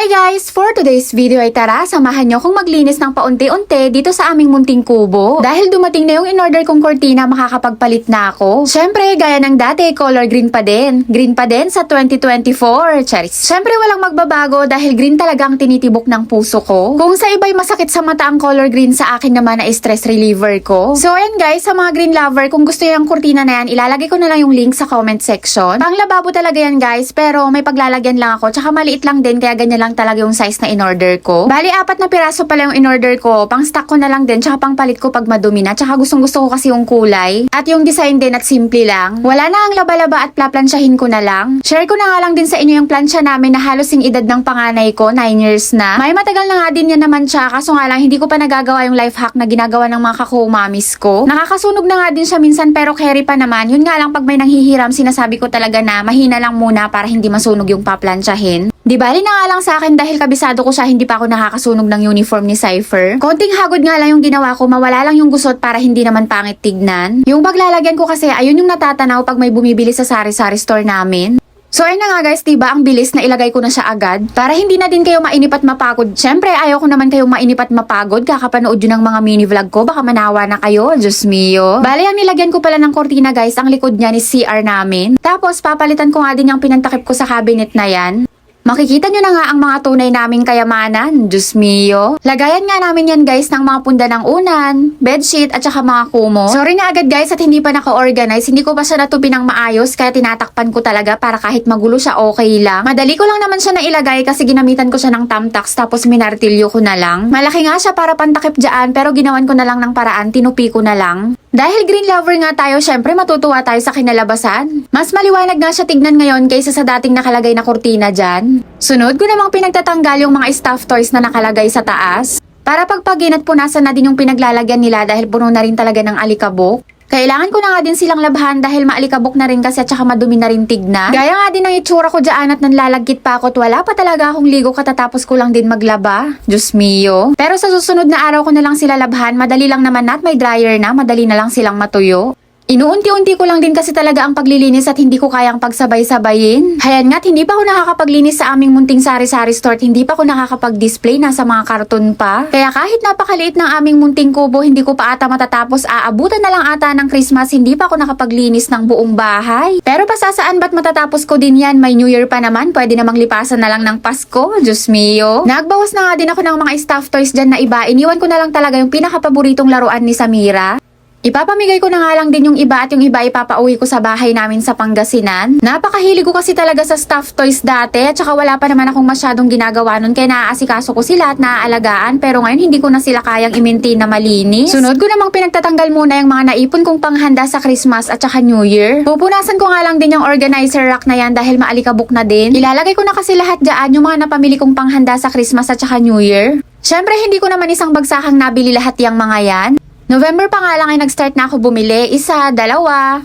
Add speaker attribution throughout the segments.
Speaker 1: Hi guys! For today's video ay tara, samahan nyo kung maglinis ng paunti-unti dito sa aming munting kubo. Dahil dumating na yung in-order kong kortina, makakapagpalit na ako. Syempre, gaya ng dati, color green pa din. Green pa din sa 2024. Charis. Syempre, walang magbabago dahil green talaga ang tinitibok ng puso ko. Kung sa iba'y masakit sa mata ang color green, sa akin naman ay stress reliever ko. So ayan guys, sa mga green lover, kung gusto nyo yung kortina na yan, ilalagay ko na lang yung link sa comment section. Pang lababo talaga yan guys, pero may paglalagyan lang ako. Tsaka maliit lang din, kaya ganyan lang talaga yung size na in-order ko. Bali, 4 na piraso pala yung in-order ko. Pang stock ko na lang din, tsaka pang palit ko pag madumi na. Tsaka gustong gusto ko kasi yung kulay. At yung design din at simple lang. Wala na ang laba-laba at plaplansyahin ko na lang. Share ko na nga lang din sa inyo yung plansya namin na halos yung edad ng panganay ko, 9 years na. May matagal na nga din yan naman siya, kaso nga lang hindi ko pa nagagawa yung life hack na ginagawa ng mga mamis ko. Nakakasunog na nga din siya minsan pero carry pa naman. Yun nga lang pag may nanghihiram, sinasabi ko talaga na mahina lang muna para hindi masunog yung paplansyahin. Di bali na nga lang sa akin dahil kabisado ko siya, hindi pa ako nakakasunog ng uniform ni Cypher. Konting hagod nga lang yung ginawa ko, mawala lang yung gusot para hindi naman pangit tignan. Yung paglalagyan ko kasi, ayun yung natatanaw pag may bumibili sa sari-sari store namin. So ayun na nga guys, diba ang bilis na ilagay ko na siya agad para hindi na din kayo mainip at mapagod. Syempre ayaw ko naman kayong mainip at mapagod, kakapanood yun ng mga mini vlog ko, baka manawa na kayo, Diyos mio. Bale, ang nilagyan ko pala ng kortina guys, ang likod niya ni CR namin. Tapos papalitan ko nga din yung pinantakip ko sa cabinet na yan. Makikita nyo na nga ang mga tunay naming kayamanan, Diyos mio. Lagayan nga namin yan guys ng mga punda ng unan, bedsheet at saka mga kumo. Sorry na agad guys at hindi pa naka-organize, hindi ko pa siya natupi ng maayos kaya tinatakpan ko talaga para kahit magulo siya okay lang. Madali ko lang naman siya na ilagay kasi ginamitan ko siya ng thumbtacks tapos minartilyo ko na lang. Malaki nga siya para pantakip dyan pero ginawan ko na lang ng paraan, tinupi ko na lang. Dahil green lover nga tayo, syempre matutuwa tayo sa kinalabasan. Mas maliwanag nga siya tignan ngayon kaysa sa dating nakalagay na kortina dyan. Sunod ko namang pinagtatanggal yung mga stuffed toys na nakalagay sa taas. Para pagpagin at punasan na din yung pinaglalagyan nila dahil puno na rin talaga ng alikabok. Kailangan ko na nga din silang labhan dahil maalikabok na rin kasi at saka madumi na rin tignan. Gaya nga din ang itsura ko dyan at nanlalagkit pa ako at wala pa talaga akong ligo katatapos ko lang din maglaba. Diyos mio. Pero sa susunod na araw ko na lang sila labhan, madali lang naman at may dryer na, madali na lang silang matuyo. Inuunti-unti ko lang din kasi talaga ang paglilinis at hindi ko kayang pagsabay-sabayin. Hayan nga't hindi pa ako nakakapaglinis sa aming munting sari-sari store, hindi pa ako nakakapag-display, nasa mga karton pa. Kaya kahit napakaliit ng aming munting kubo, hindi ko pa ata matatapos, aabutan na lang ata ng Christmas, hindi pa ako nakapaglinis ng buong bahay. Pero pasasaan ba't matatapos ko din yan, may New Year pa naman, pwede namang lipasan na lang ng Pasko, Diyos mio. Nagbawas na nga din ako ng mga stuffed toys dyan na iba, iniwan ko na lang talaga yung pinakapaboritong laruan ni Samira. Ipapamigay ko na nga lang din yung iba at yung iba ipapauwi ko sa bahay namin sa Pangasinan. Napakahilig ko kasi talaga sa stuffed toys dati at saka wala pa naman akong masyadong ginagawa nun kaya naaasikaso ko sila at naaalagaan pero ngayon hindi ko na sila kayang i-maintain na malinis. Sunod ko namang pinagtatanggal muna yung mga naipon kong panghanda sa Christmas at saka New Year. Pupunasan ko nga lang din yung organizer rack na yan dahil maalikabok na din. Ilalagay ko na kasi lahat dyan yung mga napamili kong panghanda sa Christmas at saka New Year. Syempre hindi ko naman isang bagsakang nabili lahat yung mga yan. November pa nga lang ay nag-start na ako bumili, 1, 2,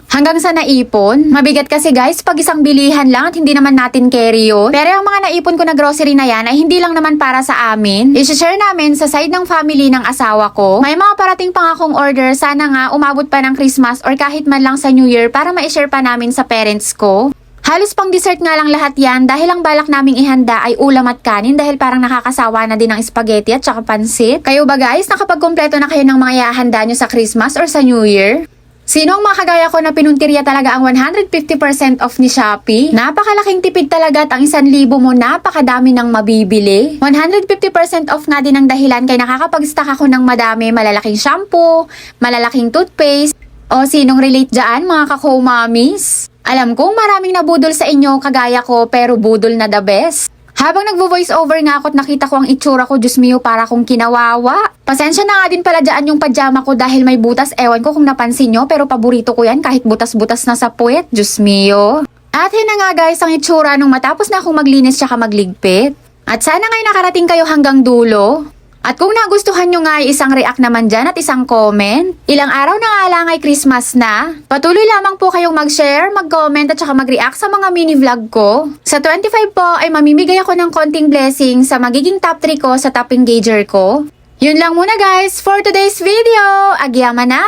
Speaker 1: hanggang sa naipon. Mabigat kasi guys, pag isang bilihan lang at hindi naman natin carry yun. Pero yung mga naipon ko na grocery na yan ay hindi lang naman para sa amin. I-share namin sa side ng family ng asawa ko. May mga parating pang akong order, sana nga umabot pa ng Christmas or kahit man lang sa New Year para ma-share pa namin sa parents ko. Halos pang dessert nga lang lahat yan dahil ang balak naming ihanda ay ulam at kanin dahil parang nakakasawa na din ng spaghetti at saka pansit. Kayo ba guys, nakapagkumpleto na kayo ng mga ihahanda nyo sa Christmas or sa New Year? Sino ang mga kagaya ko na pinuntirya talaga ang 150% off ni Shopee? Napakalaking tipid talaga at ang 1,000 mo napakadami ng mabibili. 150% off nga din ang dahilan kaya nakakapag-stock ako ng madami, malalaking shampoo, malalaking toothpaste. O sinong relate dyan mga kako-mommies? Alam kong maraming nabudol sa inyo kagaya ko pero budol na the best. Habang nagvo-voice over nga ako at nakita ko ang itsura ko, Diyos mio, para kong kinawawa. Pasensya na nga din pala dyan yung pajama ko dahil may butas, ewan ko kung napansin nyo pero paborito ko yan kahit butas-butas na sa puwet, Diyos mio. At yun na nga guys ang itsura nung matapos na akong maglinis tsaka magligpit. At sana nga'y nakarating kayo hanggang dulo. At kung nagustuhan nyo nga ay isang react naman dyan at isang comment. Ilang araw na nga lang ay Christmas na. Patuloy lamang po kayong mag-share, mag-comment at saka mag-react sa mga mini vlog ko. Sa 25 po ay mamimigay ako ng konting blessing sa magiging top 3 ko sa top engager ko. Yun lang muna guys for today's video. Agyaman na!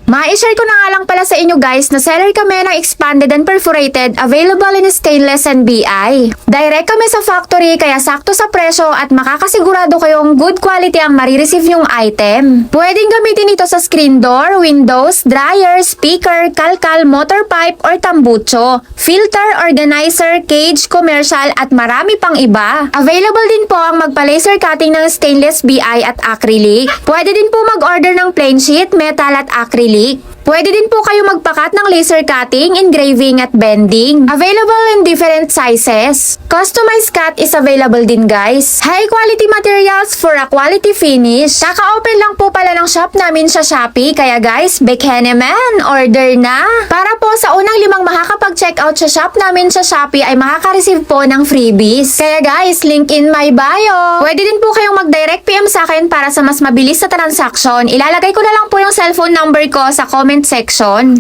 Speaker 1: Ma-share ko na nga lang pala sa inyo guys na seller kami ng expanded and perforated available in stainless and BI. Direct kami sa factory kaya sakto sa presyo at makakasigurado kayong good quality ang marireceive yung item. Pwedeng gamitin ito sa screen door, windows, dryer, speaker, kalkal, motor pipe or tambucho, filter, organizer, cage, commercial at marami pang iba. Available din po ang magpa-laser cutting ng stainless BI at acrylic. Pwede din po mag-order ng plain sheet, metal at acrylic. Pwede din po kayo magpakat ng laser cutting, engraving at bending. Available in different sizes. Customized cut is available din guys. High quality materials for a quality finish. Kaka-open lang po pala ng shop namin sa Shopee. Kaya guys, Bekheneman, order na! Para po sa unang 5 makakapag-check out sa shop namin sa Shopee ay makaka-receive po ng freebies. Kaya guys, link in my bio. Pwede din po kayong mag-direct PM sa akin para sa mas mabilis na transaction. Ilalagay ko na lang po yung cellphone number ko sa comment section.